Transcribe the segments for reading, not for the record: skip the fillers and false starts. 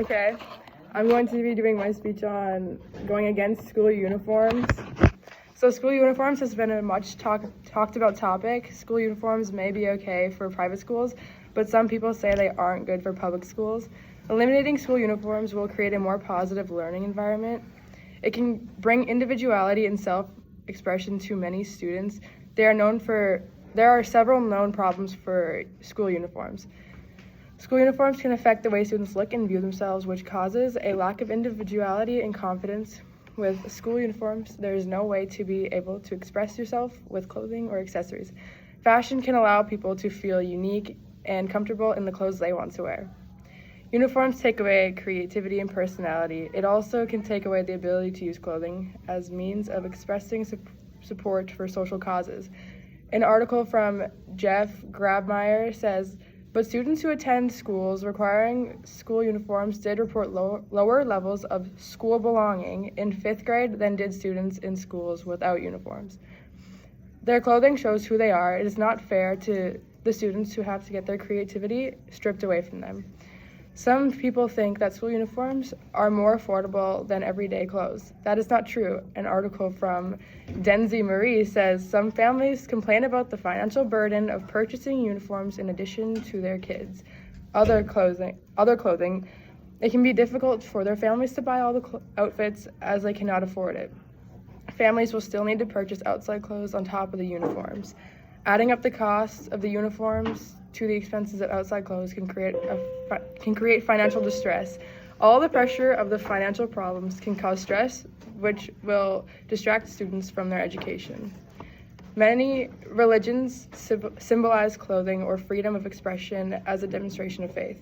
Okay, I'm going to be doing my speech on going against school uniforms. So school uniforms has been a much talked about topic. School uniforms may be okay for private schools, but some people say they aren't good for public schools. Eliminating school uniforms will create a more positive learning environment. It can bring individuality and self-expression to many students. There are several known problems for school uniforms. School uniforms can affect the way students look and view themselves, which causes a lack of individuality and confidence. With school uniforms, there is no way to be able to express yourself with clothing or accessories. Fashion can allow people to feel unique and comfortable in the clothes they want to wear. Uniforms take away creativity and personality. It also can take away the ability to use clothing as means of expressing support for social causes. An article from Jeff Grabmeier says, but students who attend schools requiring school uniforms did report lower levels of school belonging in 5th grade than did students in schools without uniforms. Their clothing shows who they are. It is not fair to the students who have to get their creativity stripped away from them. Some people think that school uniforms are more affordable than everyday clothes. That is not true. An article from Denzi Marie says some families complain about the financial burden of purchasing uniforms in addition to their kids' other clothing. It can be difficult for their families to buy all the outfits as they cannot afford it. Families will still need to purchase outside clothes on top of the uniforms. Adding up the costs of the uniforms to the expenses of outside clothes can create financial distress. All the pressure of the financial problems can cause stress, which will distract students from their education. Many religions symbolize clothing or freedom of expression as a demonstration of faith.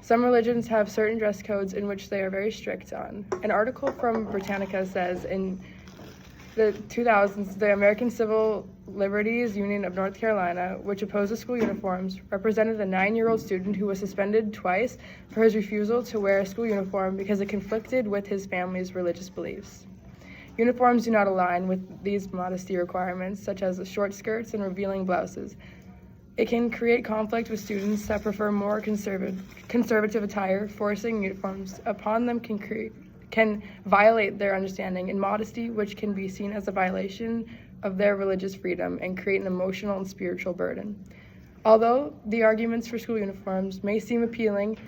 Some religions have certain dress codes in which they are very strict on. An article from Britannica says in the 2000s, the American Civil Liberties Union of North Carolina, which opposes school uniforms, represented a 9-year-old student who was suspended twice for his refusal to wear a school uniform because it conflicted with his family's religious beliefs. Uniforms do not align with these modesty requirements, such as short skirts and revealing blouses. It can create conflict with students that prefer more conservative attire. Forcing uniforms upon them can violate their understanding in modesty, which can be seen as a violation of their religious freedom and create an emotional and spiritual burden. Although the arguments for school uniforms may seem appealing,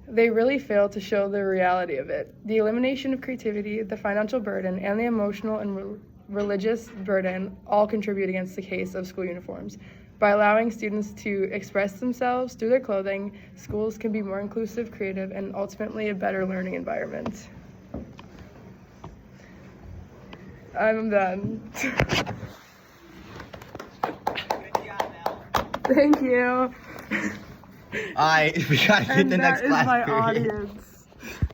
they really fail to show the reality of it. The elimination of creativity, the financial burden, and the emotional and religious burden all contribute against the case of school uniforms. By allowing students to express themselves through their clothing, schools can be more inclusive, creative, and ultimately a better learning environment. I'm done. Thank you. All right, we gotta hit the next class And that is my period. audience.